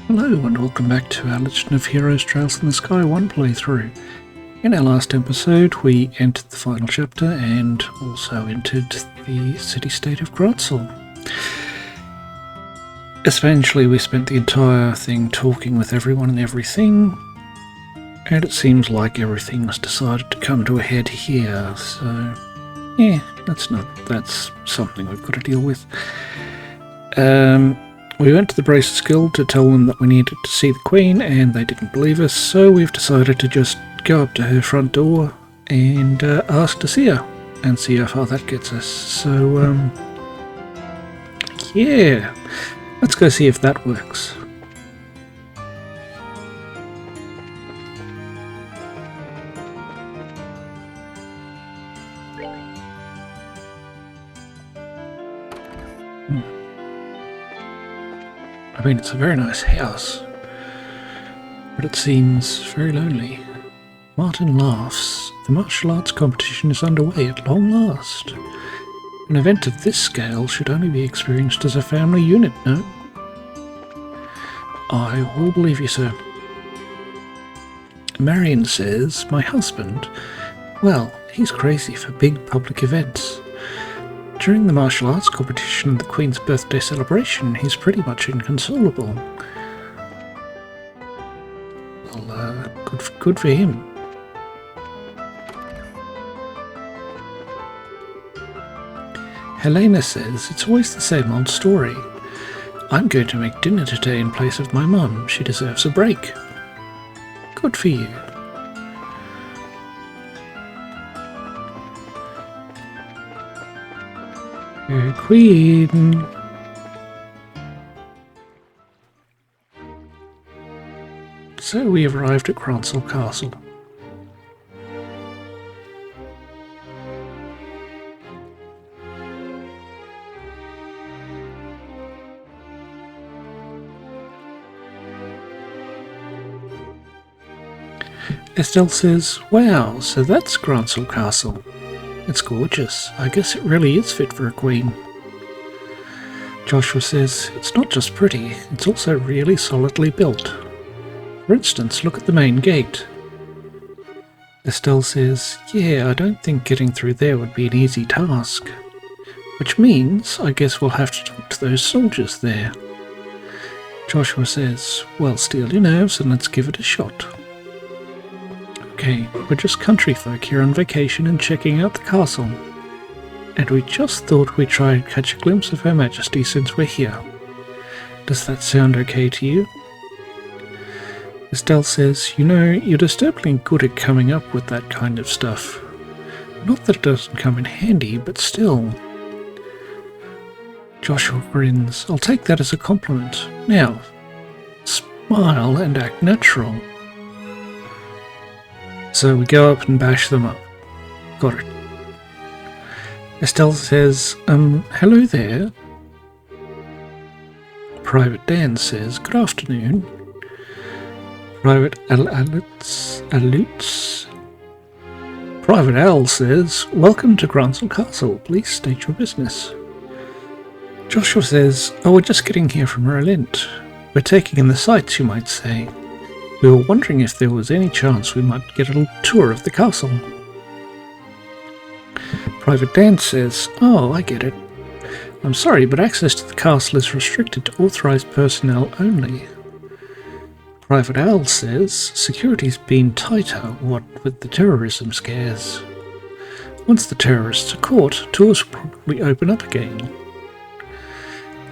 Hello and welcome back to our Legend of Heroes Trails in the Sky 1 playthrough. In our last episode we entered the final chapter and also entered the city-state of Gratzl. Eventually we spent the entire thing talking with everyone and everything, and it seems like everything's decided to come to a head here, so yeah, that's something we've got to deal with. We went to the Bracers Guild to tell them that we needed to see the Queen, and they didn't believe us, so we've decided to just go up to her front door and ask to see her, and see how far that gets us. So, yeah, let's go see if that works. I mean, it's a very nice house, but it seems very lonely. Martin laughs. The martial arts competition is underway at long last. An event of this scale should only be experienced as a family unit, no? I will believe you, sir. Marion says, my husband, well, he's crazy for big public events. During the martial arts competition and the Queen's birthday celebration, he's pretty much inconsolable. Well, good for him. Helena says, it's always the same old story. I'm going to make dinner today in place of my mum. She deserves a break. Good for you. Queen. So we have arrived at Gratzl Castle. Estelle says, wow, so that's Gratzl Castle. It's gorgeous. I guess it really is fit for a queen. Joshua says, it's not just pretty, it's also really solidly built. For instance, look at the main gate. Estelle says, yeah, I don't think getting through there would be an easy task. Which means, I guess we'll have to talk to those soldiers there. Joshua says, well, steel your nerves and let's give it a shot. Okay, we're just country folk here on vacation and checking out the castle. And we just thought we'd try and catch a glimpse of Her Majesty since we're here. Does that sound okay to you? Estelle says, you know, you're disturbingly good at coming up with that kind of stuff. Not that it doesn't come in handy, but still. Joshua grins. I'll take that as a compliment. Now, smile and act natural. So we go up and bash them up. Got it. Estelle says, hello there. Private Dan says, good afternoon. Private Alutes. Private Al says, welcome to Gratzl Castle. Please state your business. Joshua says, oh, we're just getting here from Rolint. We're taking in the sights, you might say. We were wondering if there was any chance we might get a little tour of the castle. Private Dan says, oh, I get it. I'm sorry, but access to the castle is restricted to authorized personnel only. Private Al says, security's been tighter, what with the terrorism scares. Once the terrorists are caught, tours will probably open up again.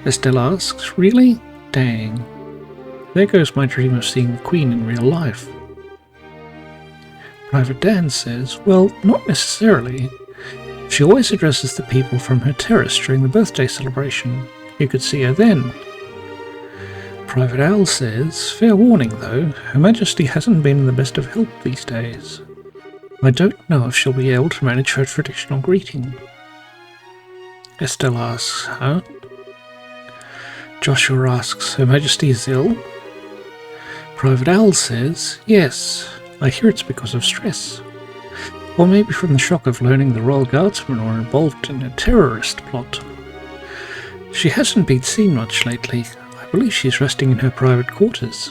Estelle asks, really? Dang. There goes my dream of seeing the Queen in real life. Private Dan says, well, not necessarily. She always addresses the people from her terrace during the birthday celebration. You could see her then. Private Al says, fair warning though, Her Majesty hasn't been in the best of health these days. I don't know if she'll be able to manage her traditional greeting. Estelle asks, huh? Joshua asks, Her Majesty is ill? Private Al says, yes, I hear it's because of stress. Or maybe from the shock of learning the Royal Guardsmen were involved in a terrorist plot. She hasn't been seen much lately. I believe she's resting in her private quarters.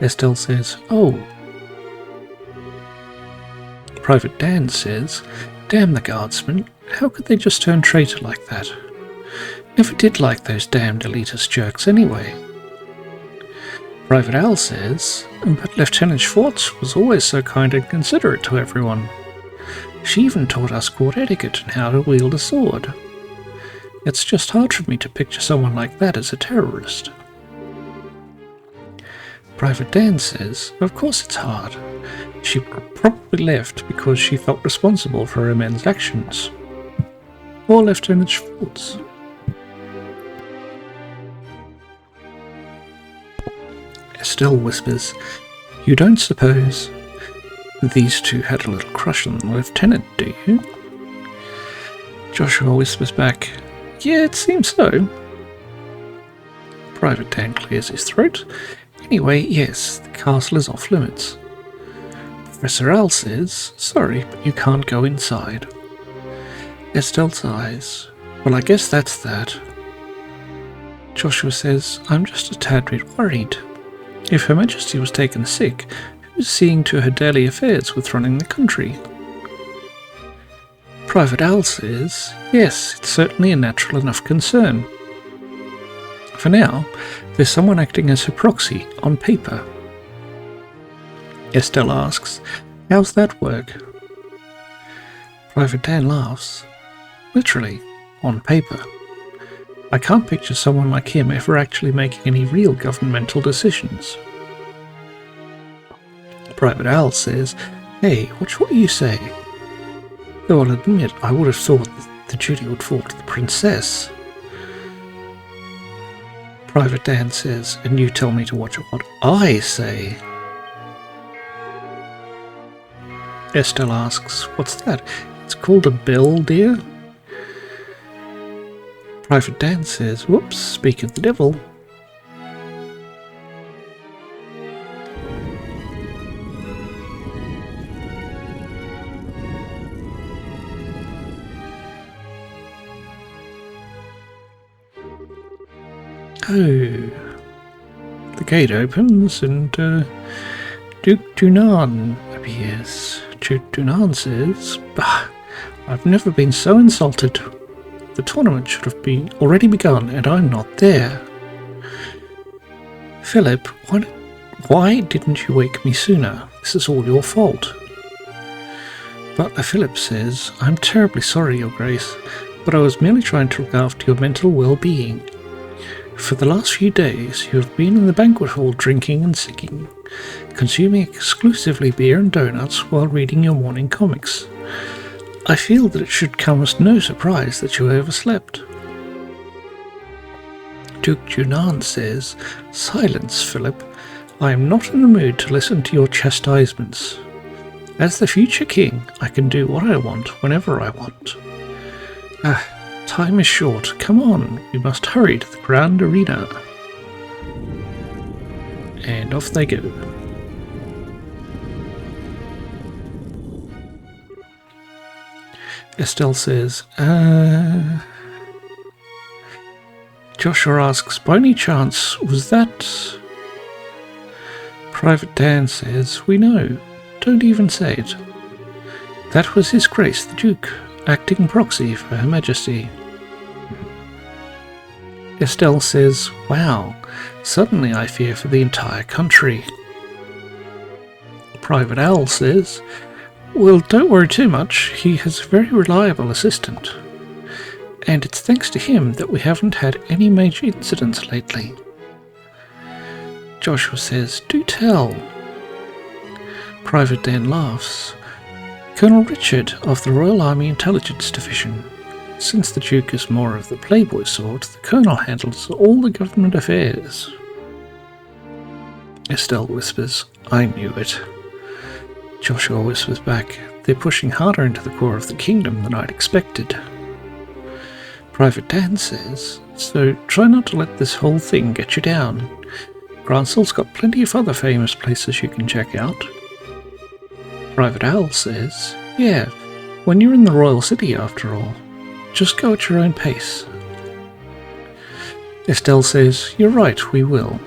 Estelle says, oh. Private Dan says, damn the guardsmen, how could they just turn traitor like that? Never did like those damned elitist jerks anyway. Private Al says, but Lieutenant Schwartz was always so kind and considerate to everyone. She even taught us court etiquette and how to wield a sword. It's just hard for me to picture someone like that as a terrorist. Private Dan says, of course it's hard. She probably left because she felt responsible for her men's actions. Or Lieutenant Schwartz. Estelle whispers, you don't suppose these two had a little crush on the lieutenant, do you? Joshua whispers back, yeah, it seems so. Private Dan clears his throat. Anyway, yes, the castle is off limits. Professor Al says, sorry, but you can't go inside. Estelle sighs, well, I guess that's that. Joshua says, I'm just a tad bit worried. If Her Majesty was taken sick, who's seeing to her daily affairs with running the country? Private Al says, yes, it's certainly a natural enough concern. For now, there's someone acting as her proxy, on paper. Estelle asks, how's that work? Private Dan laughs. Literally, on paper. I can't picture someone like him ever actually making any real governmental decisions. Private Al says, hey, watch what you say. Though I'll admit, I would have thought that the duty would fall to the princess. Private Dan says, and you tell me to watch what I say. Estelle asks, what's that? It's called a bell, dear? Private Dan says, whoops, speak of the devil. Oh. The gate opens and Duke Dunan appears. Duke Dunan says, bah, I've never been so insulted. The tournament should have already begun and I'm not there. Philip, why didn't you wake me sooner? This is all your fault. Butler Philip says, I'm terribly sorry, Your Grace, but I was merely trying to look after your mental well-being. For the last few days you have been in the banquet hall drinking and singing, consuming exclusively beer and donuts while reading your morning comics. I feel that it should come as no surprise that you overslept. Duke Junan says, silence, Philip. I am not in the mood to listen to your chastisements. As the future king, I can do what I want whenever I want. Time is short. Come on, we must hurry to the grand arena. And off they go. Estelle says, Joshua asks, by any chance, was that... Private Dan says, we know. Don't even say it. That was His Grace the Duke, acting proxy for Her Majesty. Estelle says, wow, suddenly I fear for the entire country. Private Al says, well, don't worry too much, he has a very reliable assistant. And it's thanks to him that we haven't had any major incidents lately. Joshua says, do tell. Private Dan laughs. Colonel Richard of the Royal Army Intelligence Division. Since the Duke is more of the playboy sort, the Colonel handles all the government affairs. Estelle whispers, I knew it. Joshua whispers back, they're pushing harder into the core of the kingdom than I'd expected. Private Dan says, so try not to let this whole thing get you down. Gransel's got plenty of other famous places you can check out. Private Al says, yeah, when you're in the royal city after all. Just go at your own pace. Estelle says, "You're right, we will."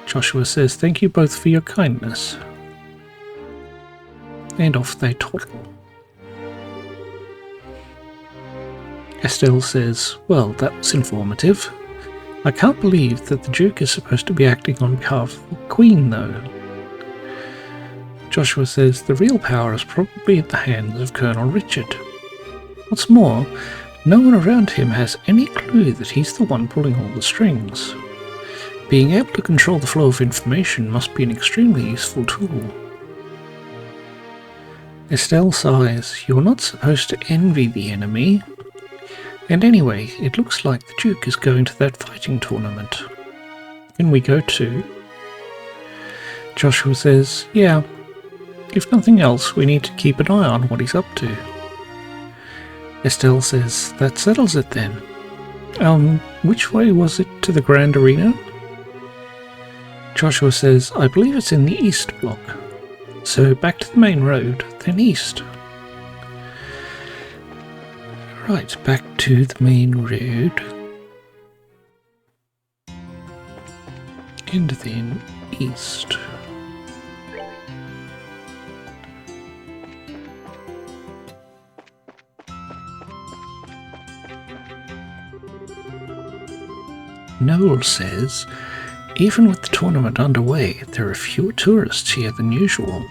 Joshua says, "Thank you both for your kindness." And off they toddle. Estelle says, "Well, that was informative. I can't believe that the Duke is supposed to be acting on behalf of the Queen, though." Joshua says, "The real power is probably in the hands of Colonel Richard. What's more, no one around him has any clue that he's the one pulling all the strings. Being able to control the flow of information must be an extremely useful tool." Estelle sighs, "You're not supposed to envy the enemy. And anyway, it looks like the Duke is going to that fighting tournament. Can we go too?" Joshua says, "Yeah. If nothing else, we need to keep an eye on what he's up to." Estelle says, "That settles it then. Which way was it to the Grand Arena?" Joshua says, "I believe it's in the east block. So back to the main road, then east." Right, back to the main road. And then east. Noel says, "Even with the tournament underway, there are fewer tourists here than usual.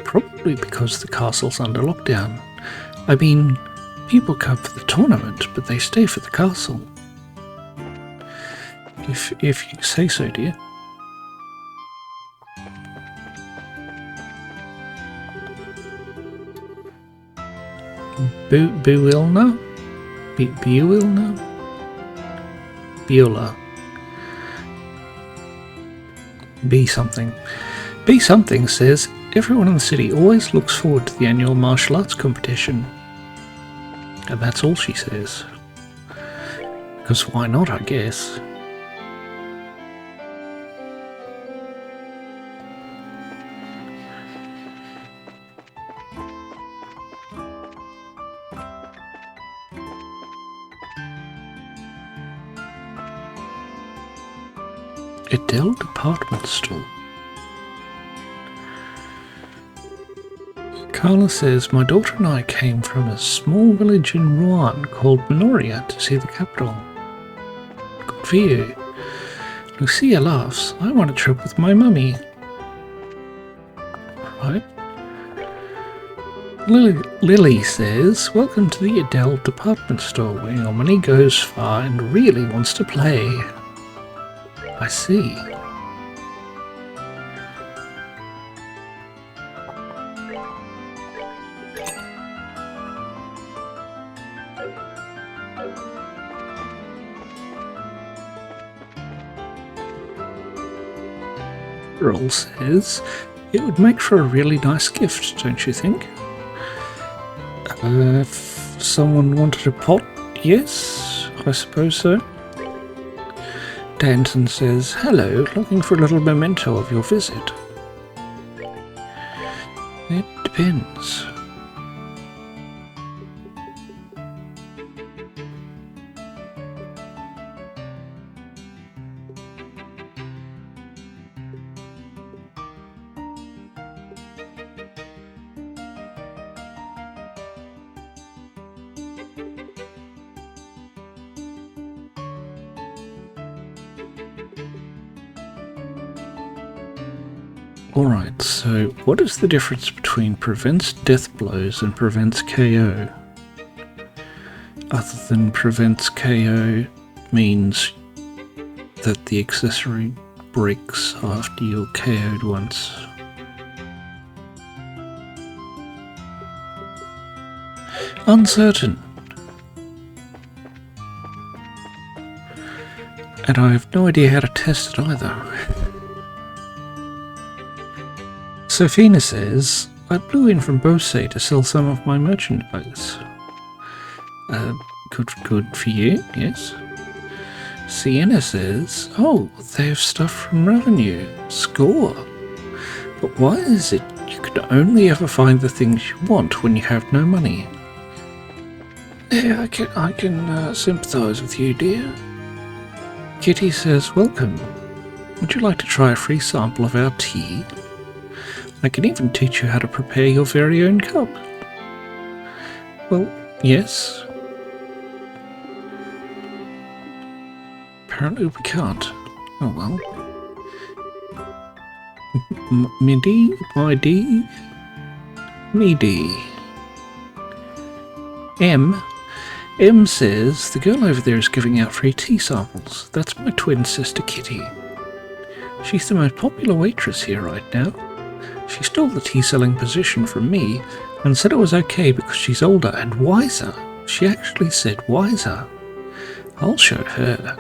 Probably because the castle's under lockdown. I mean, people come for the tournament, but they stay for the castle." If you say so, dear. Builna? Builna? Beulah. B something. B something says, "Everyone in the city always looks forward to the annual martial arts competition." And that's all she says. Because why not, I guess. Adele department store. Carla says, "My daughter and I came from a small village in Rouen called Menoria to see the capital." Good for you. Lucia laughs, "I want a trip with my mummy." Right. Lily says, "Welcome to the Adele department store where your money goes far and really wants to play." I see. Earl says, "It would make for a really nice gift, don't you think?" If someone wanted a pot, yes, I suppose so. Danton says, "Hello, looking for a little memento of your visit." It depends. Alright, so what is the difference between prevents death blows and prevents KO? Other than prevents KO means that the accessory breaks after you're KO'd once. Uncertain. And I have no idea how to test it either. Sophina says, "I blew in from Beausset to sell some of my merchandise." Good for you, yes. Sienna says, "Oh, they have stuff from revenue. Score. But why is it you can only ever find the things you want when you have no money?" Yeah, I can sympathise with you, dear. Kitty says, welcome. Would you like to try a free sample of our tea? I can even teach you how to prepare your very own cup. Well, yes. Apparently we can't. Oh well. Mindy, my D, me D. M says, the girl over there is giving out free tea samples. That's my twin sister Kitty. She's the most popular waitress here right now. She stole the tea selling position from me and said it was okay because she's older and wiser. She actually said wiser. I'll show her.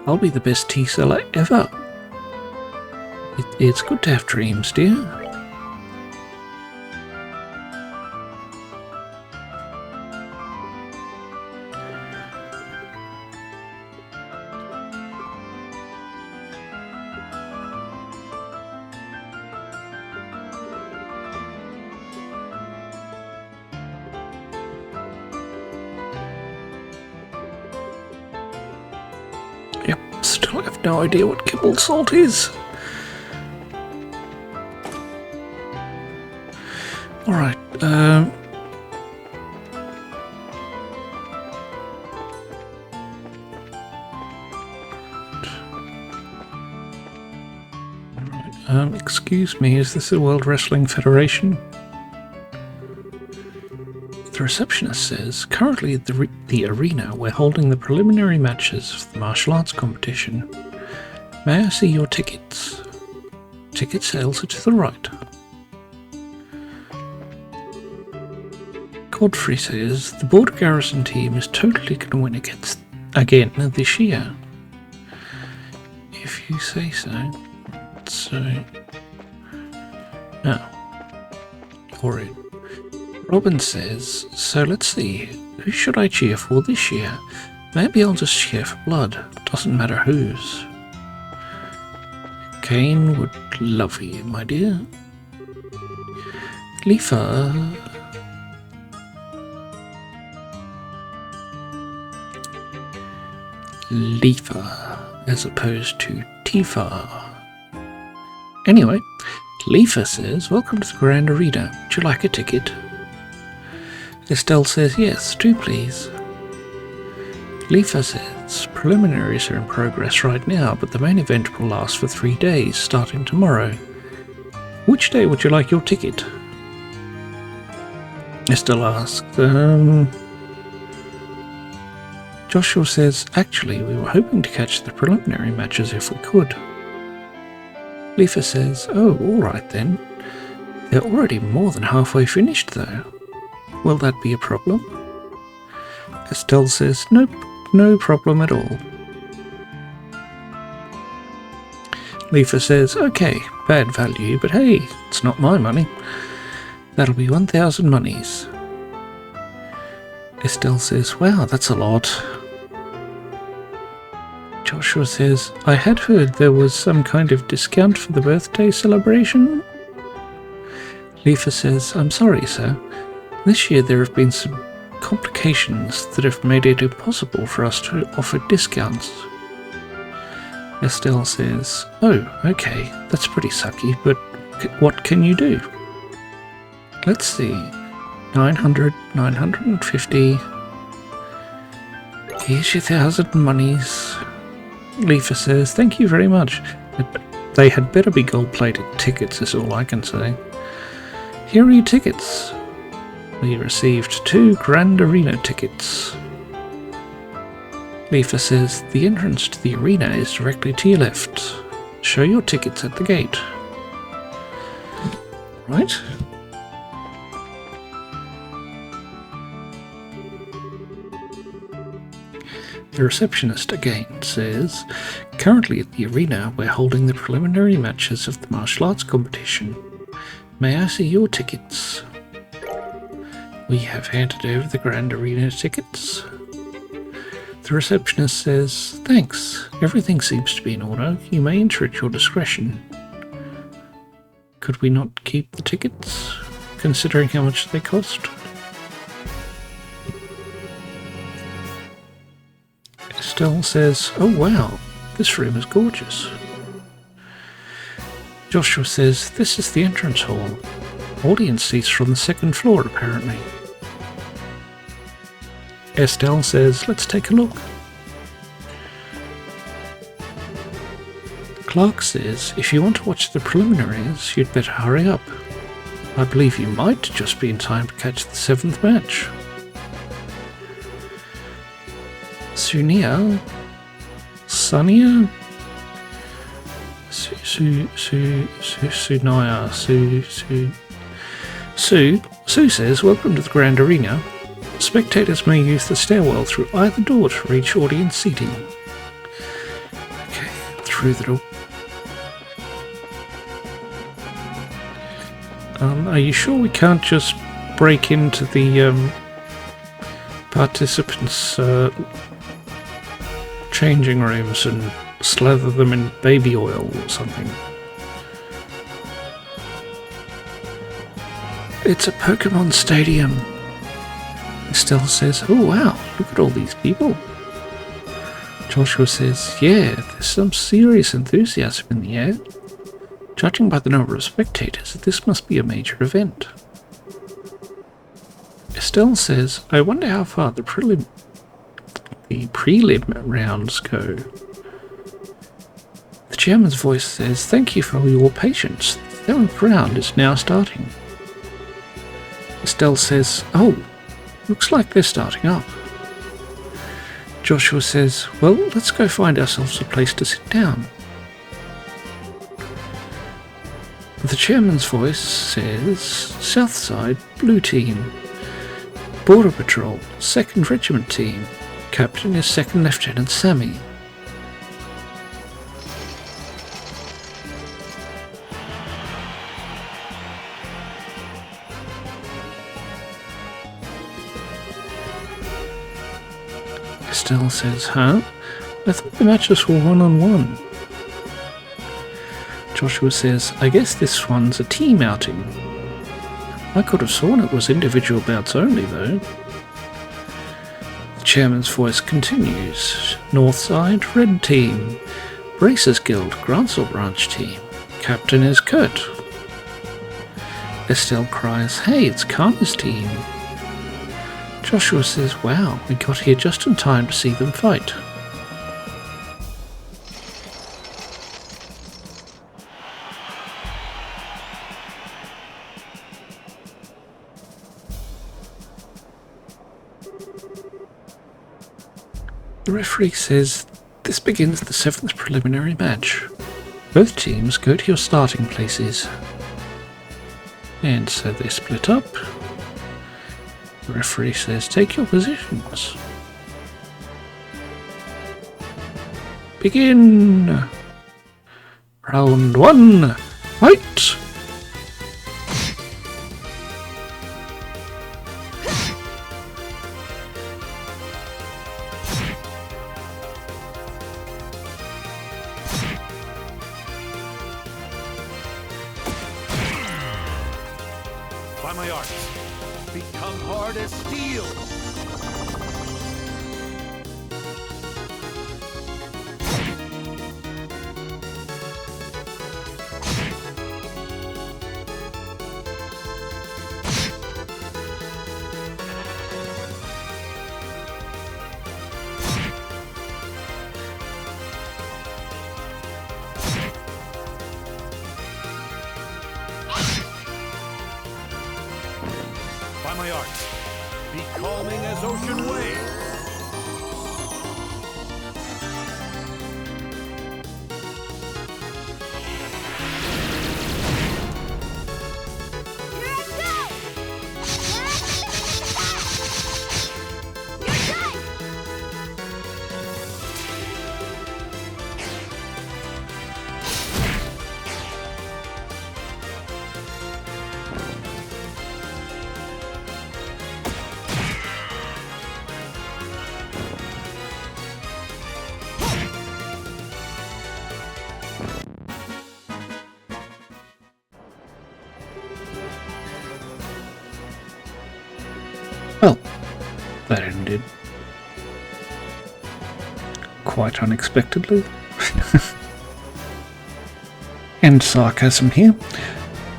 I'll be the best tea seller ever. It's good to have dreams, dear. Yep, still have no idea what kibble salt is. Alright, excuse me, is this the World Wrestling Federation? The receptionist says, currently at the arena we're holding the preliminary matches of the martial arts competition. May I see your tickets? Ticket sales are to the right. Godfrey says, the Border Garrison team is totally going to win again this year. If you say so. So, no. Alright. Robin says, so let's see, who should I cheer for this year? Maybe I'll just cheer for blood. Doesn't matter whose. Kane would love you, my dear. Leafa. Leafa, as opposed to Tifa. Anyway, Leafa says, welcome to the Grand Arena. Would you like a ticket? Estelle says, yes, do please. Leafa says, preliminaries are in progress right now, but the main event will last for 3 days, starting tomorrow. Which day would you like your ticket? Estelle asks, Joshua says, actually, we were hoping to catch the preliminary matches if we could. Leafa says, oh, alright then. They're already more than halfway finished, though. Will that be a problem? Estelle says, nope, no problem at all. Leafa says, okay, bad value, but hey, it's not my money. That'll be 1,000 monies. Estelle says, wow, that's a lot. Joshua says, I had heard there was some kind of discount for the birthday celebration. Leafa says, I'm sorry, sir. This year there have been some complications that have made it impossible for us to offer discounts. Estelle says, oh, okay, that's pretty sucky, but what can you do? Let's see, 900, 950. Here's your 1,000 monies. Leafa says, thank you very much. They had better be gold-plated tickets, is all I can say. Here are your tickets. We received 2 Grand Arena tickets. Leafa says, the entrance to the arena is directly to your left. Show your tickets at the gate. Right? The receptionist again says, currently at the arena we're holding the preliminary matches of the martial arts competition. May I see your tickets? We have handed over the Grand Arena tickets. The receptionist says, thanks, everything seems to be in order. You may enter at your discretion. Could we not keep the tickets, considering how much they cost? Estelle says, oh wow, This room is gorgeous. Joshua says, this is the entrance hall. Audience seats from the second floor, apparently. Estelle says, let's take a look. Clark says, if you want to watch the preliminaries, you'd better hurry up. I believe you might just be in time to catch the 7th match. Sonia? Sue says, welcome to the Grand Arena. Spectators may use the stairwell through either door to reach audience seating. Okay, through the door. Are you sure we can't just break into the participants' changing rooms and slather them in baby oil or something? It's a Pokemon stadium. Estelle says, oh wow, look at all these people. Joshua says, yeah, there's some serious enthusiasm in the air. Judging by the number of spectators, this must be a major event. Estelle says, I wonder how far the prelim rounds go. The chairman's voice says, thank you for your patience. The 7th round is now starting. Estelle says, oh, looks like they're starting up. Joshua says, well, let's go find ourselves a place to sit down. The chairman's voice says, Southside, Blue Team. Border Patrol, 2nd Regiment Team. Captain is 2nd Lieutenant Sammy. Estelle says, huh? I thought the matches were one-on-one. Joshua says, I guess this one's a team outing. I could have sworn it was individual bouts only, though. The chairman's voice continues. Northside, Red Team. Bracers Guild, Gransel Branch Team. Captain is Kurt. Estelle cries, hey, it's Karma's team. Joshua says, wow, we got here just in time to see them fight. The referee says, this begins the 7th preliminary match. Both teams go to your starting places. And so they split up. The referee says, take your positions. Begin! Round 1, fight! By my art, become hard as steel. By my art, be calming as ocean waves. Well, that ended quite unexpectedly. And sarcasm here.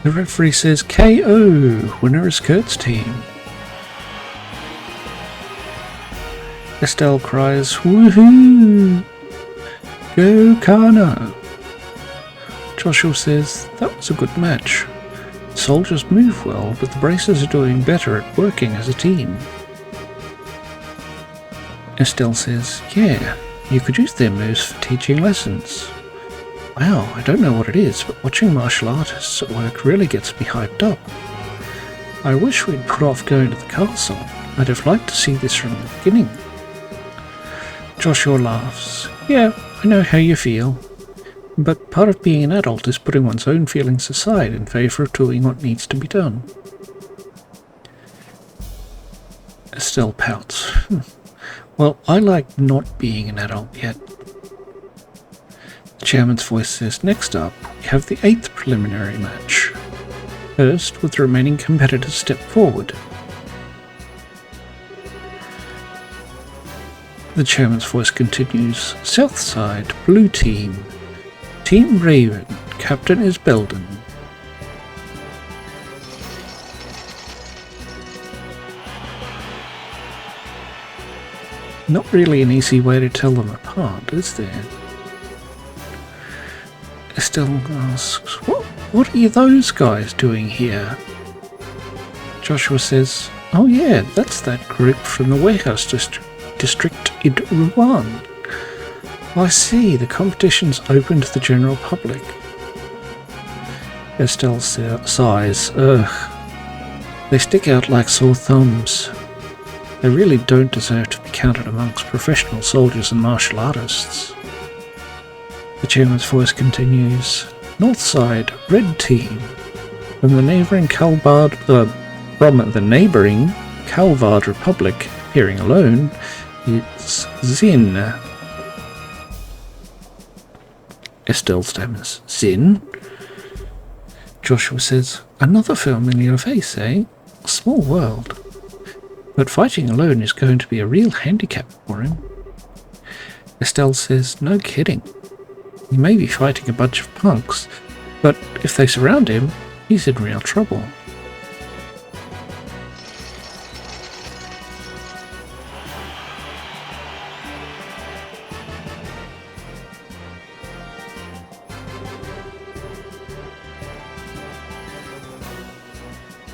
The referee says KO. Winner is Kurt's team. Estelle cries, woohoo! Go Kana! Joshua says, that was a good match. The soldiers move well, but the bracers are doing better at working as a team. Estelle says, yeah, you could use their moves for teaching lessons. Wow, I don't know what it is, but watching martial artists at work really gets me hyped up. I wish we'd put off going to the castle. I'd have liked to see this from the beginning. Joshua laughs. Yeah, I know how you feel. But part of being an adult is putting one's own feelings aside in favour of doing what needs to be done. Estelle pouts. Well, I like not being an adult yet. The chairman's voice says, next up, we have the 8th preliminary match. First, with the remaining competitors step forward. The chairman's voice continues, South Side, Blue Team. Team Raven, Captain is Belden. Not really an easy way to tell them apart, is there? Estelle asks, what are those guys doing here? Joshua says, oh yeah, that's that group from the warehouse district in Rouen. I see, the competition's open to the general public. Estelle sighs, ugh. They stick out like sore thumbs. They really don't deserve to be counted amongst professional soldiers and martial artists. The chairman's voice continues, North Side, Red Team. From the neighbouring Calvard Republic, appearing alone, it's Zin. Estelle stammers, Zin? Joshua says, another familiar face, eh? A small world. But fighting alone is going to be a real handicap for him. Estelle says, no kidding. He may be fighting a bunch of punks, but if they surround him, he's in real trouble.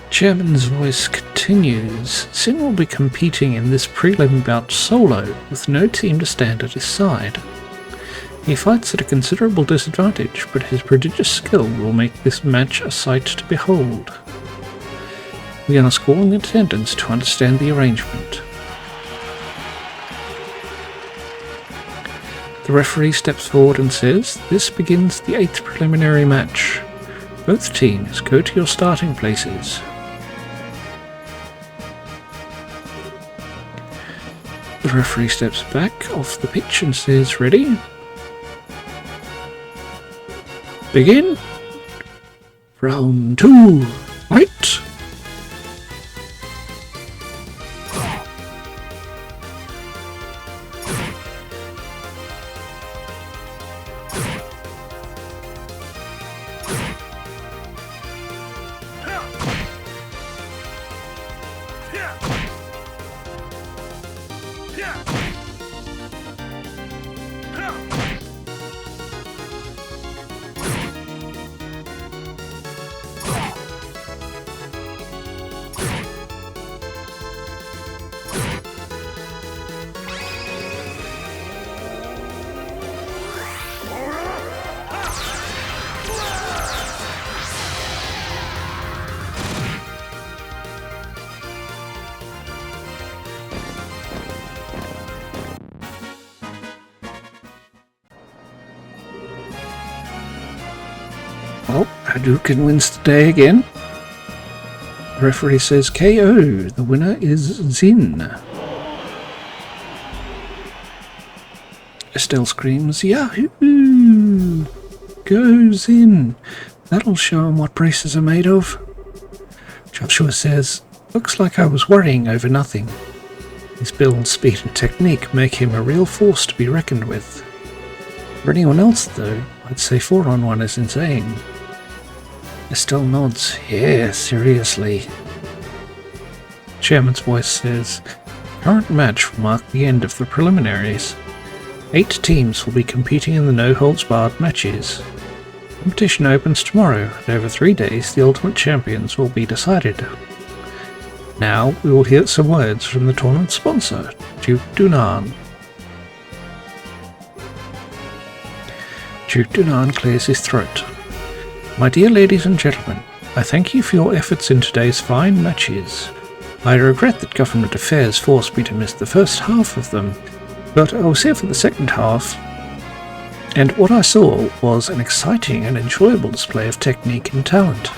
Chairman's voice continues. Sin will be competing in this prelim bout solo, with no team to stand at his side. He fights at a considerable disadvantage, but his prodigious skill will make this match a sight to behold. We ask all in attendance to understand the arrangement. The referee steps forward and says, this begins the 8th preliminary match. Both teams go to your starting places. The referee steps back off the pitch and says, ready? Begin. Round 2. Fight. Well, Hadouken wins the day again. The referee says KO. The winner is Zin. Estelle screams, Yahoo! Go Zin. That'll show him what braces are made of. Joshua says, looks like I was worrying over nothing. His build, speed and technique make him a real force to be reckoned with. For anyone else, though, I'd say 4-on-1 is insane. Estelle nods. Yeah, seriously. Chairman's voice says, current match will mark the end of the preliminaries. 8 teams will be competing in the no-holds-barred matches. Competition opens tomorrow, and over 3 days the ultimate champions will be decided. Now we will hear some words from the tournament sponsor, Duke Dunan. Duke Dunan clears his throat. My dear ladies and gentlemen, I thank you for your efforts in today's fine matches. I regret that government affairs forced me to miss the first half of them, but I was here for the second half, and what I saw was an exciting and enjoyable display of technique and talent.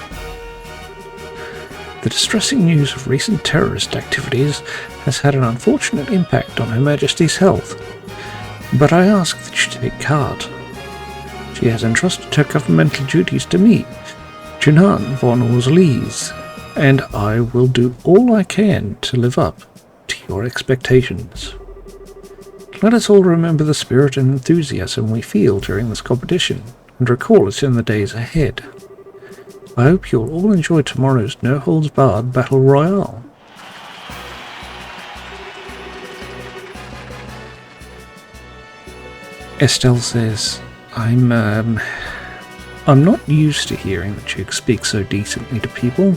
The distressing news of recent terrorist activities has had an unfortunate impact on Her Majesty's health, but I ask that she take heart. She has entrusted her governmental duties to me, Junan von Orleans, and I will do all I can to live up to your expectations. Let us all remember the spirit and enthusiasm we feel during this competition, and recall it in the days ahead. I hope you'll all enjoy tomorrow's no-holds-barred Battle Royale. Estelle says, I'm not used to hearing the Duke speak so decently to people.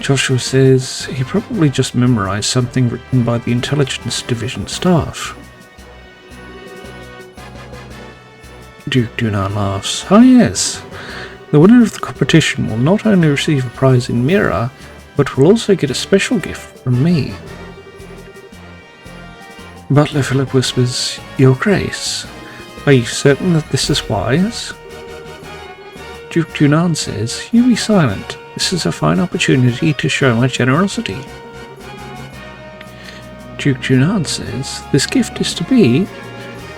Joshua says he probably just memorized something written by the Intelligence Division staff. Duke Dunan laughs. Ah yes, the winner of the competition will not only receive a prize in Mira, but will also get a special gift from me. Butler Philip whispers, Your Grace, are you certain that this is wise? Duke Dunan says, You be silent. This is a fine opportunity to show my generosity. Duke Dunan says, This gift is to be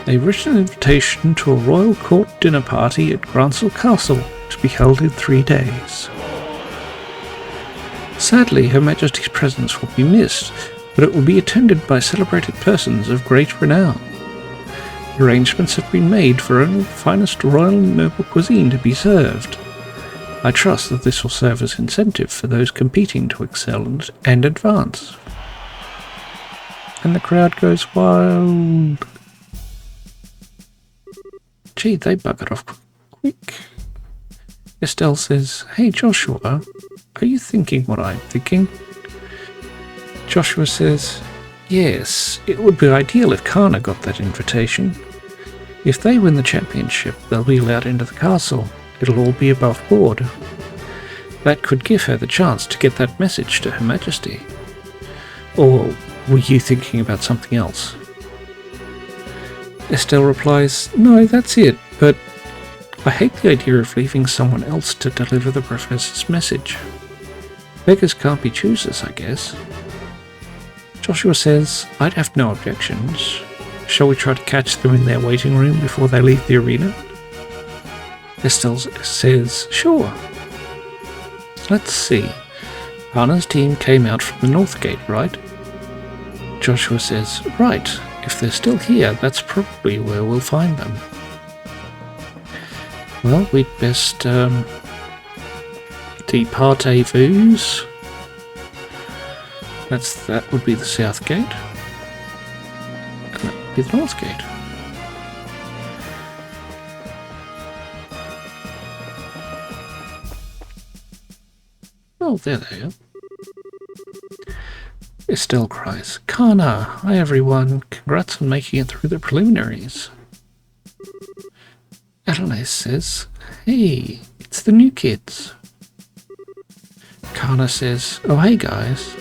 a written invitation to a royal court dinner party at Gransel Castle to be held in 3 days. Sadly, Her Majesty's presence will be missed, but it will be attended by celebrated persons of great renown. Arrangements have been made for only the finest royal and noble cuisine to be served. I trust that this will serve as incentive for those competing to excel and advance. And the crowd goes wild. Gee, they buggered off quick. Estelle says, Hey Joshua, are you thinking what I'm thinking? Joshua says, Yes, it would be ideal if Kana got that invitation. If they win the championship, they'll be allowed into the castle. It'll all be above board. That could give her the chance to get that message to Her Majesty. Or were you thinking about something else? Estelle replies, No, that's it, but I hate the idea of leaving someone else to deliver the professor's message. Beggars can't be choosers, I guess. Joshua says, I'd have no objections. Shall we try to catch them in their waiting room before they leave the arena? Estelle says, Sure. Let's see. Hana's team came out from the north gate, right? Joshua says, Right. If they're still here, that's probably where we'll find them. Well, we'd best, depart a vus. That would be the south gate. And that would be the north gate. Oh, there they are. Estelle cries, Kana, hi everyone, congrats on making it through the preliminaries. Adelaide says, Hey, it's the new kids. Kana says, Oh hey guys.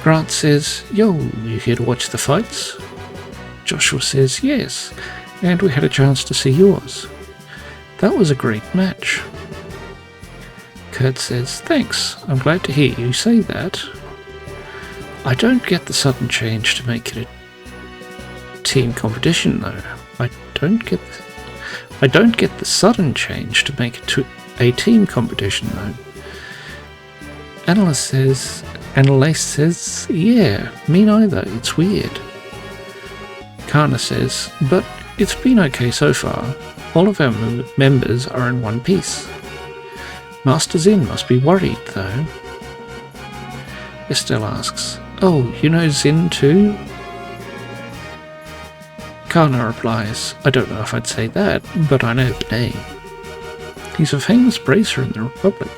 Grant says, Yo, you here to watch the fights? Joshua says, Yes, and we had a chance to see yours. That was a great match. Kurt says, Thanks, I'm glad to hear you say that. I don't get the sudden change to make it a team competition though. I don't get the sudden change to make it to a team competition though. Annalise says, Yeah, me neither, it's weird. Kana says, but it's been okay so far. All of our members are in one piece. Master Zin must be worried, though. Estelle asks, oh, you know Zin too? Kana replies, I don't know if I'd say that, but I know the name. He's a famous bracer in the Republic.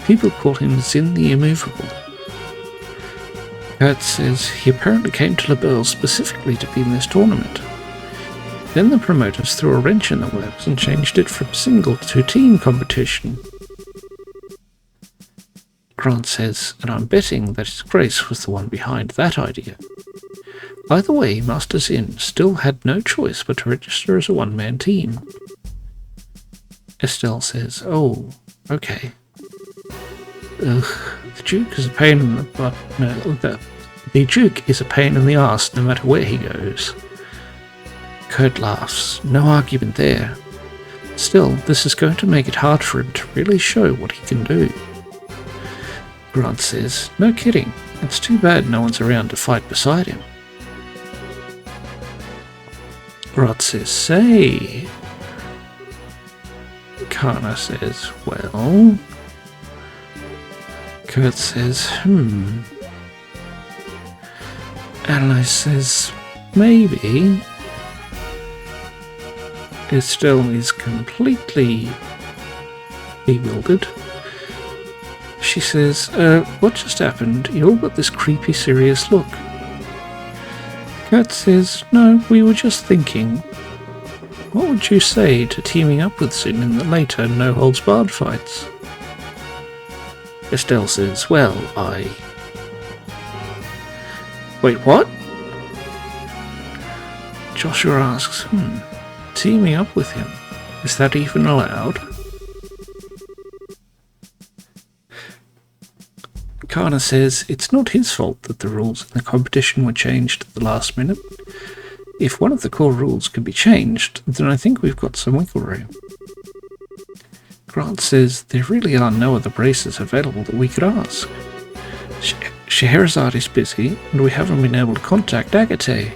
People call him Zin the Immovable. Kurt says he apparently came to LaBelle specifically to be in this tournament. Then the promoters threw a wrench in the works and changed it from single to team competition. Grant says, and I'm betting that His Grace was the one behind that idea. Either way, Master Zin still had no choice but to register as a one-man team. Estelle says, oh, okay. Ugh, the Duke is a pain in the butt. No, the Duke is a pain in the arse no matter where he goes. Kurt laughs. No argument there. Still, this is going to make it hard for him to really show what he can do. Grant says, no kidding. It's too bad no one's around to fight beside him. Grant says, say. Kana says, well. Kurt says, Annalise says, maybe. Estelle is completely bewildered. She says, what just happened? You all got this creepy, serious look. Kurt says, no, we were just thinking. What would you say to teaming up with Zin in the later no-holds-barred fights? Estelle says, well, Wait, what? Joshua asks, teaming up with him, is that even allowed? Kana says it's not his fault that the rules in the competition were changed at the last minute. If one of the core rules can be changed, then I think we've got some wiggle room. Grant says there really are no other braces available that we could ask. Scheherazade is busy, and we haven't been able to contact Agate.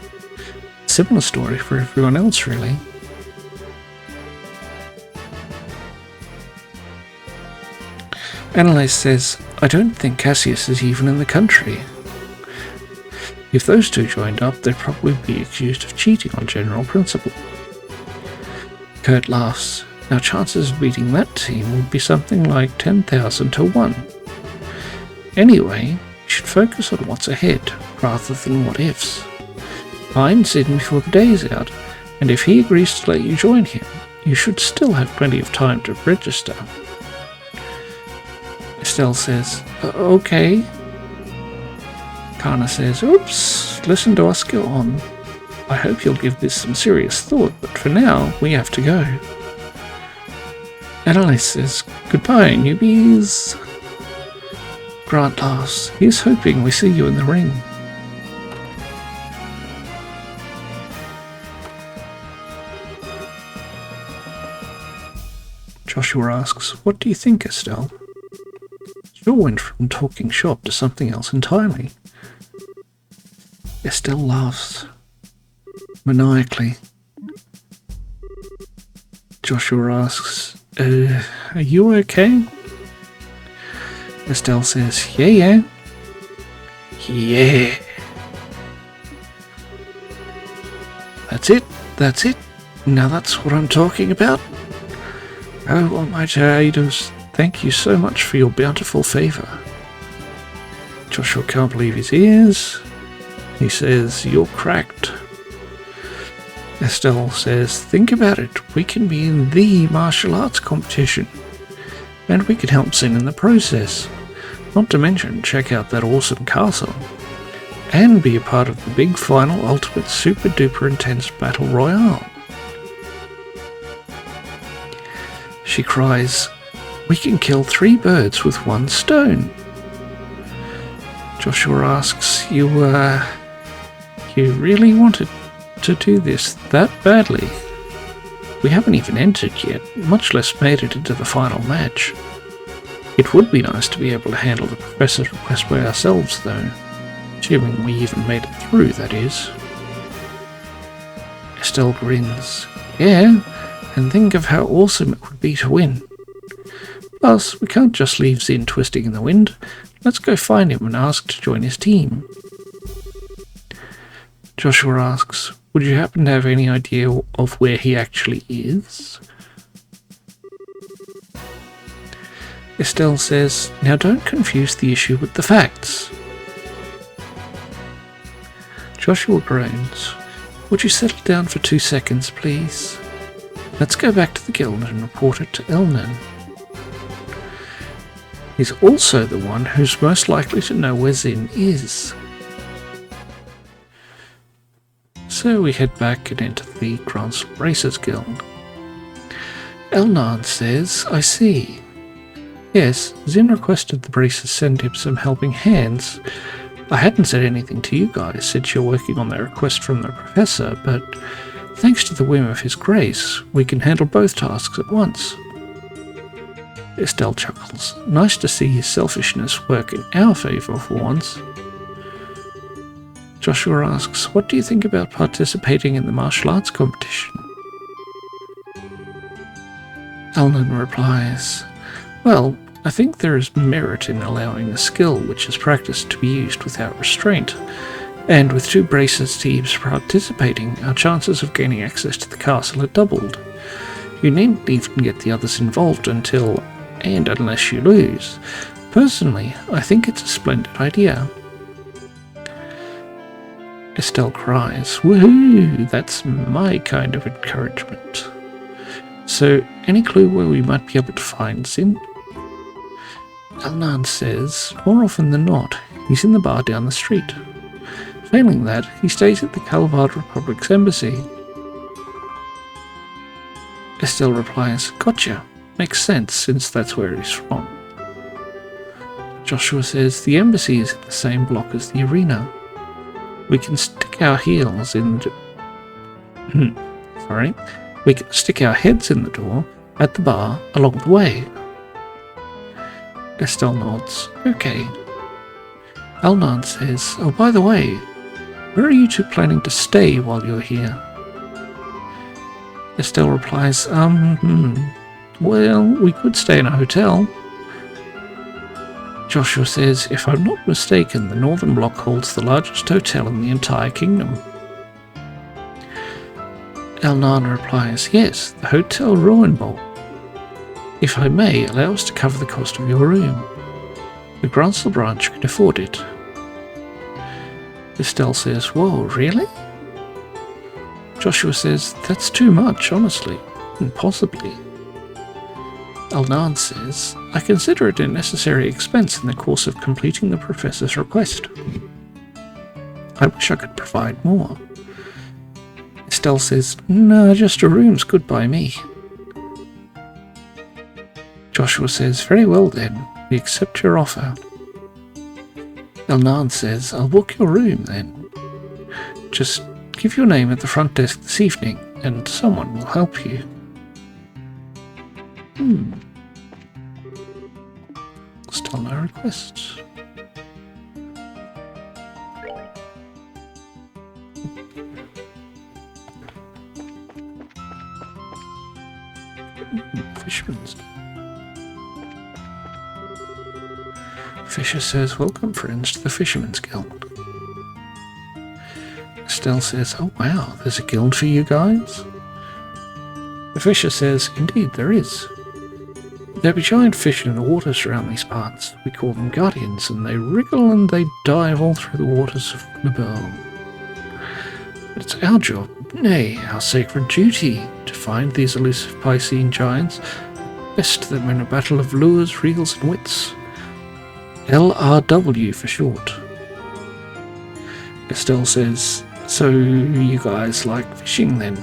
Similar story for everyone else, really. Annalise says, I don't think Cassius is even in the country. If those two joined up, they'd probably be accused of cheating on general principle. Kurt laughs. Our chances of beating that team would be something like 10,000 to 1. Anyway, we should focus on what's ahead, rather than what ifs. Find Zin before the day's out, and if he agrees to let you join him, you should still have plenty of time to register. Estelle says, okay. Kana says, oops, listen to us go on. I hope you'll give this some serious thought, but for now, we have to go. Annalise says, goodbye, newbies. Grant laughs. He's hoping we see you in the ring. Joshua asks, what do you think, Estelle? Sure went from talking shop to something else entirely. Estelle laughs maniacally. Joshua asks, are you okay? Estelle says, yeah. Yeah. That's it. Now that's what I'm talking about. Oh, almighty Aidos, thank you so much for your bountiful favour. Joshua can't believe his ears. He says, you're cracked. Estelle says, think about it. We can be in the martial arts competition. And we can help Zin in the process. Not to mention, check out that awesome castle. And be a part of the big final ultimate super duper intense battle royale. She cries, we can kill 3 birds with 1 stone. Joshua asks, you really wanted to do this that badly? We haven't even entered yet, much less made it into the final match. It would be nice to be able to handle the professor's request by ourselves, though. Assuming we even made it through, that is. Estelle grins. Yeah, and think of how awesome it would be to win. Plus, we can't just leave Zin twisting in the wind. Let's go find him and ask to join his team. Joshua asks, would you happen to have any idea of where he actually is? Estelle says, now don't confuse the issue with the facts. Joshua groans. Would you settle down for 2 seconds, please? Let's go back to the guild and report it to Elnan. He's also the one who's most likely to know where Zin is. So we head back and enter the Grants Racers Guild. Elnan says, I see. Yes, Zin requested the Bracers send him some helping hands. I hadn't said anything to you guys since you're working on the request from the professor, but thanks to the whim of his grace, we can handle both tasks at once. Estelle chuckles. Nice to see his selfishness work in our favour for once. Joshua asks, what do you think about participating in the martial arts competition? Elnan replies, well, I think there is merit in allowing a skill which is practiced to be used without restraint, and with 2 Bracers teams participating, our chances of gaining access to the castle are doubled. You needn't even get the others involved until and unless you lose. Personally, I think it's a splendid idea. Estelle cries, woohoo, that's my kind of encouragement. So, any clue where we might be able to find Zin? Elnan says, more often than not, he's in the bar down the street. Failing that, he stays at the Calvard Republic's embassy. Estelle replies, gotcha. Makes sense, since that's where he's from. Joshua says, the embassy is in the same block as the arena. We can stick our heels in the... We can stick our heads in the door at the bar along the way. Estelle nods. Okay. Elnan says, oh, by the way, where are you 2 planning to stay while you're here? Estelle replies, well, we could stay in a hotel. Joshua says, if I'm not mistaken, the Northern Block holds the largest hotel in the entire kingdom. Elnan replies, yes, the Hotel Roenbold. If I may, allow us to cover the cost of your room. The Gransel branch can afford it. Estelle says, whoa, really? Joshua says, that's too much, honestly, impossibly. Elnan says, I consider it a necessary expense in the course of completing the professor's request. I wish I could provide more. Estelle says, no, just a room's good by me. Joshua says, very well then, we accept your offer. Elnan says, I'll book your room then. Just give your name at the front desk this evening, and someone will help you. Still no requests. Fisherman's. Fisher says, welcome friends to the Fisherman's Guild. Estelle says, oh wow, there's a guild for you guys? The Fisher says, indeed there is. There be giant fish in the waters around these parts. We call them guardians, and they wriggle and they dive all through the waters of Liberl. It's our job, nay, our sacred duty, to find these elusive Piscean giants, best them in a battle of lures, reels, and wits. LRW for short. Estelle says, so you guys like fishing then?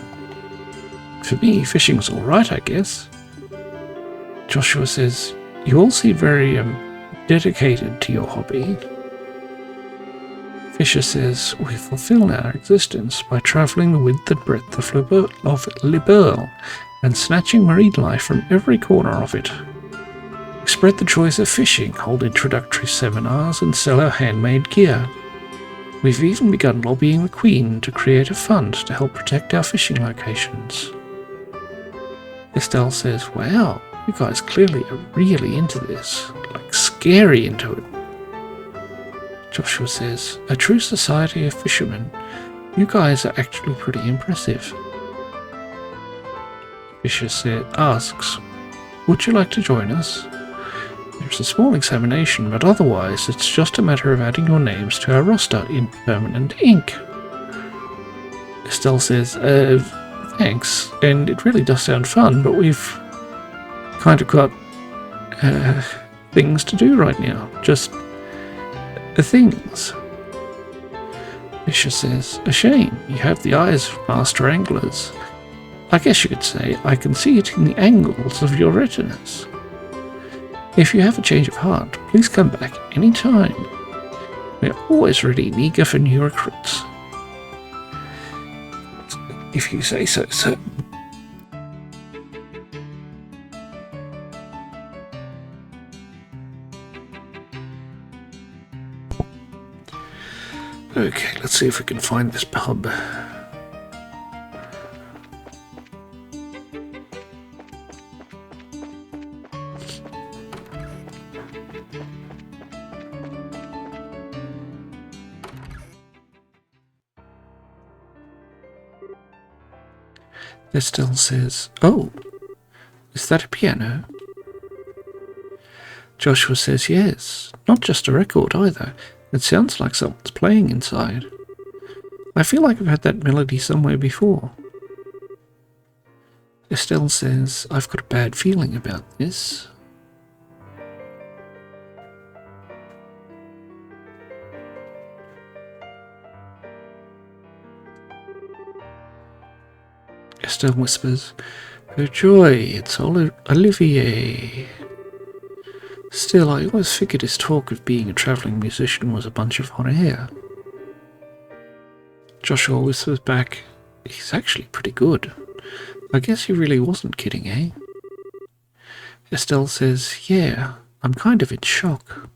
For me, fishing's alright, I guess. Joshua says, you all seem very dedicated to your hobby. Fisher says, we fulfill our existence by travelling the width and breadth of Liberl and snatching marine life from every corner of it. We spread the joys of fishing, hold introductory seminars, and sell our handmade gear. We've even begun lobbying the Queen to create a fund to help protect our fishing locations. Estelle says, wow, you guys clearly are really into this, like scary into it. Joshua says, a true society of fishermen. You guys are actually pretty impressive. Fisher asks, would you like to join us? There's a small examination, but otherwise it's just a matter of adding your names to our roster in permanent ink. Estelle says, thanks, and it really does sound fun, but we've kind of got things to do right now. Just things. Fisher says, a shame. You have the eyes of master anglers. I guess you could say I can see it in the angles of your retinas. If you have a change of heart, please come back any time. We're always ready and eager for new recruits. If you say so, sir. Okay, let's see if we can find this pub. Estelle says, oh, is that a piano? Joshua says, yes, not just a record either. It sounds like someone's playing inside. I feel like I've heard that melody somewhere before. Estelle says, I've got a bad feeling about this. Estelle whispers, oh joy, it's Olivier. Still, I always figured his talk of being a travelling musician was a bunch of hot air. Joshua whispers back, he's actually pretty good. I guess he really wasn't kidding, eh? Estelle says, yeah, I'm kind of in shock.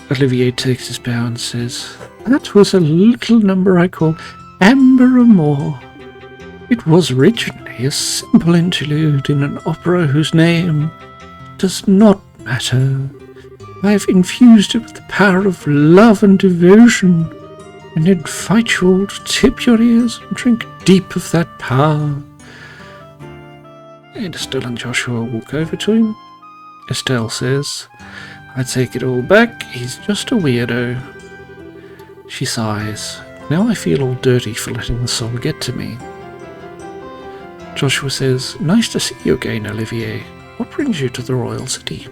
Olivier takes his bow and says, that was a little number I call Amber Amour. It was originally a simple interlude in an opera whose name does not matter. I have infused it with the power of love and devotion, and invite you all to tip your ears and drink deep of that power. And Estelle and Joshua walk over to him. Estelle says, I take it all back, he's just a weirdo. She sighs. Now I feel all dirty for letting the soul get to me. Joshua says, nice to see you again, Olivier. What brings you to the royal city?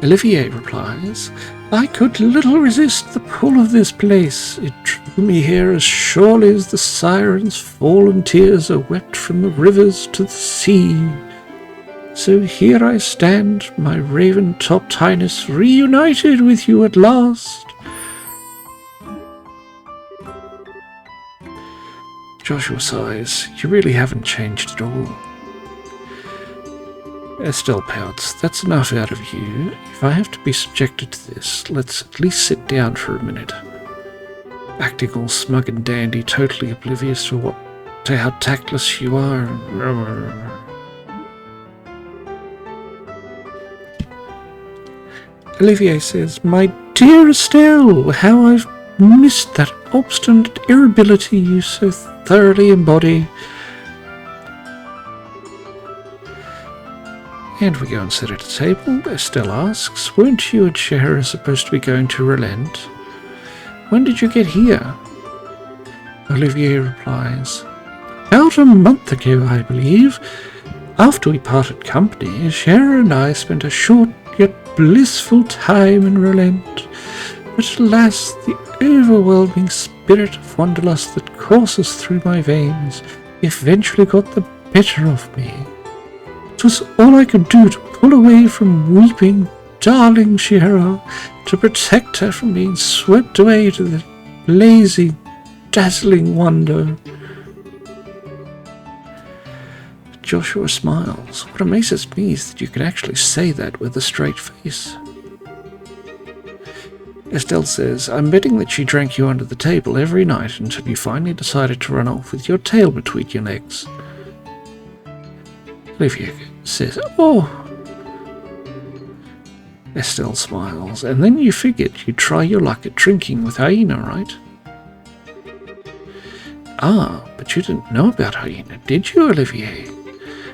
Olivier replies, I could little resist the pull of this place. It drew me here as surely as the sirens' fallen tears are wept from the rivers to the sea. So here I stand, my raven-topped highness, reunited with you at last. Joshua sighs. You really haven't changed at all. Estelle pouts. That's enough out of you. If I have to be subjected to this, let's at least sit down for a minute. Acting all smug and dandy, totally oblivious to how tactless you are. Olivier says, my dear Estelle, how I've missed that obstinate irritability you so thoroughly embody. And we go and sit at a table. Estelle asks, weren't you and Shara supposed to be going to relent? When did you get here? Olivier replies, about a month ago, I believe. After we parted company, Shara and I spent a short yet blissful time in relent. But alas, the overwhelming spirit of wanderlust that courses through my veins eventually got the better of me. It was all I could do to pull away from weeping, darling Shira, to protect her from being swept away to the blazing, dazzling wonder. Joshua smiles. What amazes me is that you can actually say that with a straight face. Estelle says, I'm betting that she drank you under the table every night until you finally decided to run off with your tail between your legs. Olivier says, oh. Estelle smiles, and then you figured you'd try your luck at drinking with Hyena, right? Ah, but you didn't know about Hyena, did you, Olivier?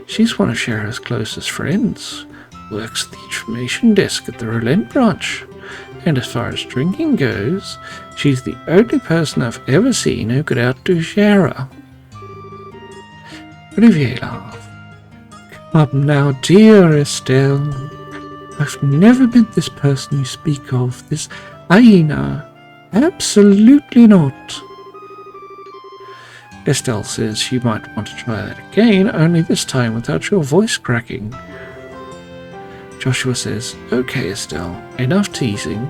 She's one of Cheryl's closest friends, works at the information desk at the Roulette branch, and as far as drinking goes, she's the only person I've ever seen who could outdo Cheryl. Olivier laughed. Come now, dear Estelle. I've never met this person you speak of, this Hyena. Absolutely not. Estelle says you might want to try that again, only this time without your voice cracking. Joshua says, okay, Estelle, enough teasing.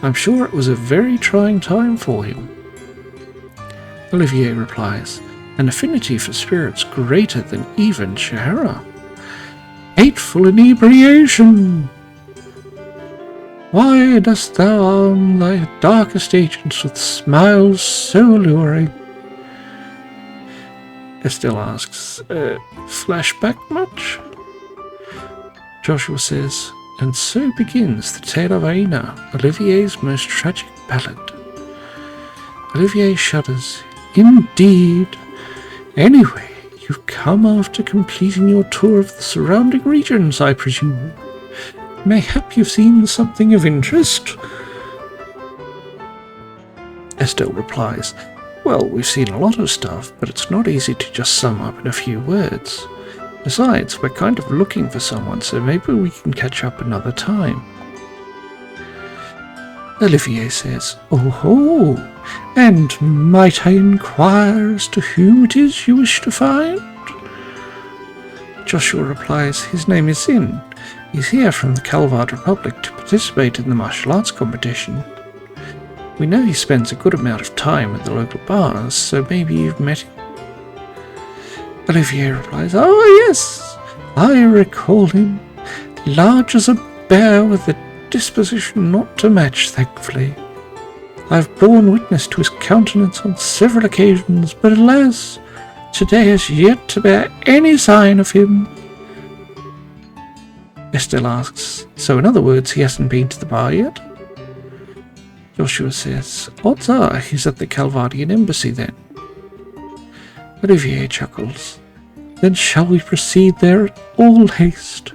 I'm sure it was a very trying time for him. Olivier replies, an affinity for spirits greater than even Shahara. Hateful inebriation! Why dost thou arm thy darkest agents with smiles so alluring? Estelle asks, flashback much? Joshua says, and so begins the tale of Aina, Olivier's most tragic ballad. Olivier shudders. Indeed. Anyway, you've come after completing your tour of the surrounding regions, I presume. Mayhap you've seen something of interest? Estelle replies, well, we've seen a lot of stuff, but it's not easy to just sum up in a few words. Besides, we're kind of looking for someone, so maybe we can catch up another time. Olivier says, oh, and might I inquire as to whom it is you wish to find? Joshua replies, his name is Zin. He's here from the Calvard Republic to participate in the martial arts competition. We know he spends a good amount of time at the local bars, so maybe you've met him. Olivier replies, oh yes, I recall him. Large as a bear with a disposition not to match, thankfully. I've borne witness to his countenance on several occasions, but alas, today has yet to bear any sign of him. Estelle asks, so in other words, he hasn't been to the bar yet? Joshua says, odds are he's at the Calvardian embassy then. Olivier chuckles. Then shall we proceed there in all haste?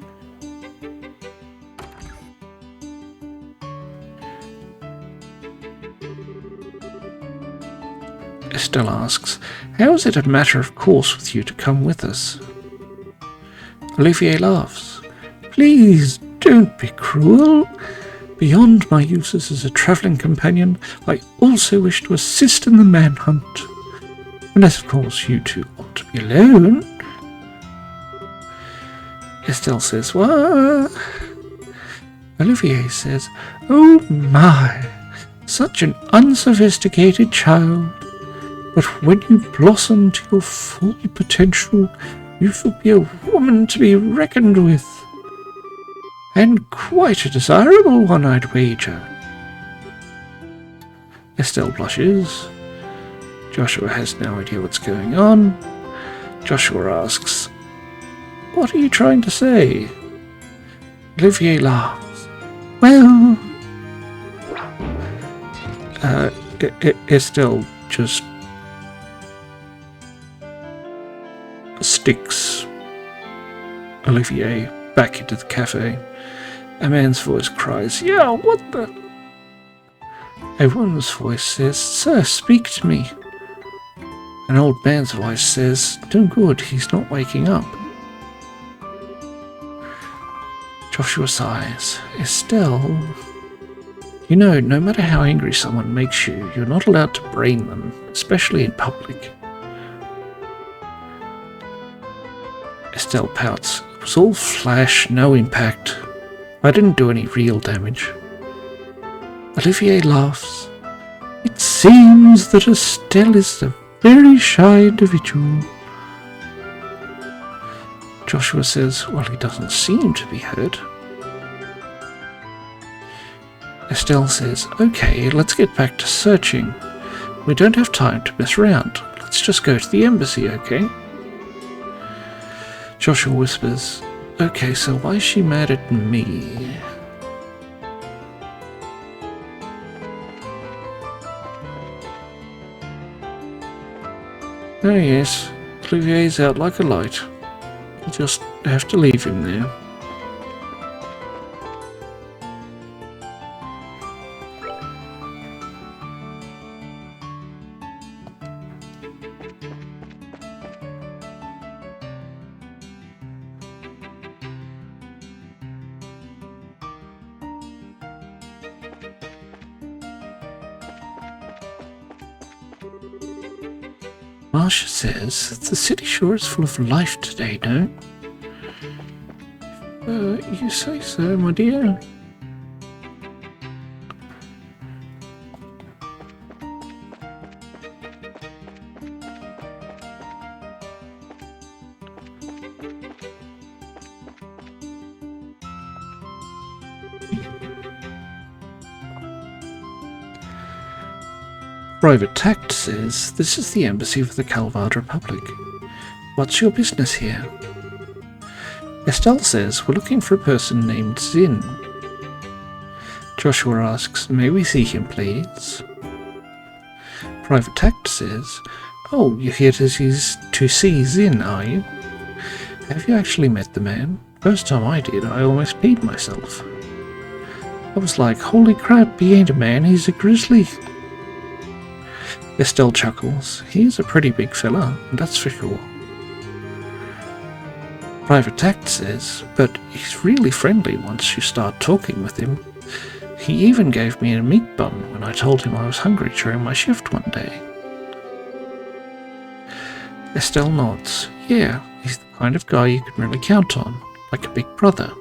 Estelle asks, how is it a matter of course with you to come with us? Olivier laughs. Please don't be cruel. Beyond my uses as a travelling companion, I also wish to assist in the manhunt. Unless, of course, you two want to be alone. Estelle says, what? Olivier says, oh my, such an unsophisticated child. But when you blossom to your full potential, you shall be a woman to be reckoned with. And quite a desirable one, I'd wager. Estelle blushes. Joshua has no idea what's going on. Joshua asks, what are you trying to say? Olivier laughs. Well, Estelle just sticks Olivier back into the cafe. A man's voice cries, yeah, what the? A woman's voice says, sir, speak to me. An old man's voice says, no good, he's not waking up. Joshua sighs. Estelle, you know, no matter how angry someone makes you, you're not allowed to brain them, especially in public. Estelle pouts. It was all flash, no impact. I didn't do any real damage. Olivier laughs. It's seems that Estelle is a very shy individual. Joshua says, well, he doesn't seem to be hurt. Estelle says, okay, let's get back to searching. We don't have time to mess around. Let's just go to the embassy, okay? Joshua whispers, okay, so why is she mad at me? Oh yes, Olivier's out like a light. You just have to leave him there. Marcia says that the city sure is full of life today, no? You say so, my dear. Private Tact says, this is the embassy of the Calvard Republic. What's your business here? Estelle says, we're looking for a person named Zin. Joshua asks, may we see him, please? Private Tact says, oh, you're here to see Zin, are you? Have you actually met the man? First time I did, I almost peed myself. I was like, holy crap, he ain't a man, he's a grizzly. Estelle chuckles. He's a pretty big fella, that's for sure. Private Tact says, but he's really friendly once you start talking with him. He even gave me a meat bun when I told him I was hungry during my shift one day. Estelle nods. Yeah, he's the kind of guy you can really count on, like a big brother.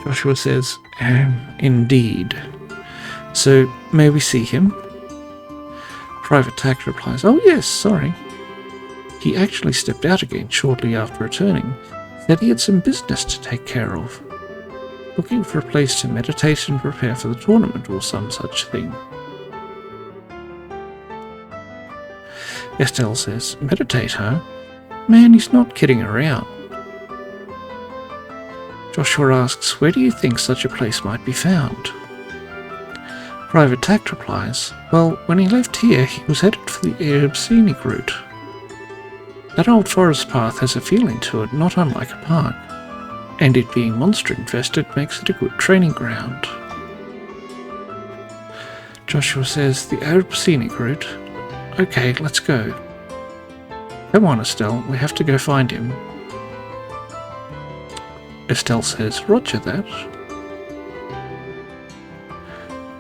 Joshua says, indeed. So, may we see him? Private Tact replies, oh yes, sorry. He actually stepped out again shortly after returning, said he had some business to take care of. Looking for a place to meditate and prepare for the tournament or some such thing. Estelle says, meditate, huh? Man, he's not kidding around. Joshua asks, where do you think such a place might be found? Private Tact replies, well, when he left here, he was headed for the Arab scenic route. That old forest path has a feeling to it, not unlike a park, and it being monster-infested makes it a good training ground. Joshua says, the Arab scenic route? Okay, let's go. Come on, Estelle, we have to go find him. Estelle says, roger that.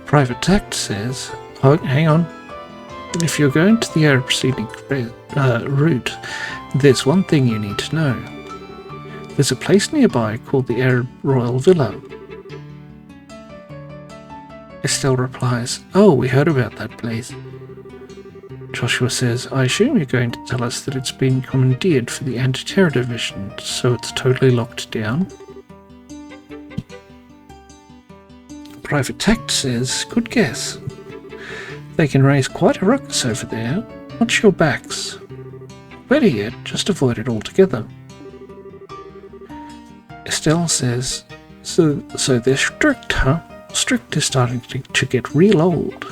Private Tact says, oh, hang on. If you're going to the Arab scenic route, there's one thing you need to know. There's a place nearby called the Arab Royal Villa. Estelle replies, oh, we heard about that place. Joshua says, I assume you're going to tell us that it's been commandeered for the anti-terror division, so it's totally locked down? Private Tact says, good guess. They can raise quite a ruckus over there. Watch your backs. Better yet, just avoid it altogether. Estelle says, so they're strict, huh? Strict is starting to get real old.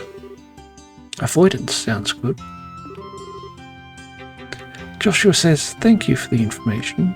Avoidance sounds good. Joshua says, thank you for the information.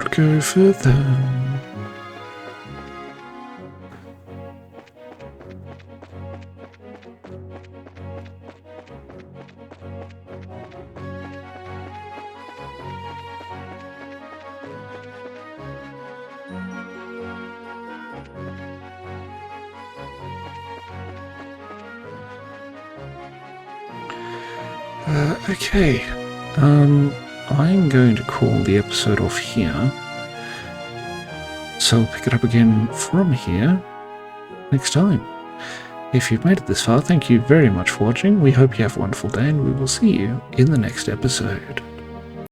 able to go further. Okay, I'm going to call the episode off here. So I'll pick it up again from here next time. If you've made it this far, thank you very much for watching. We hope you have a wonderful day, and we will see you in the next episode.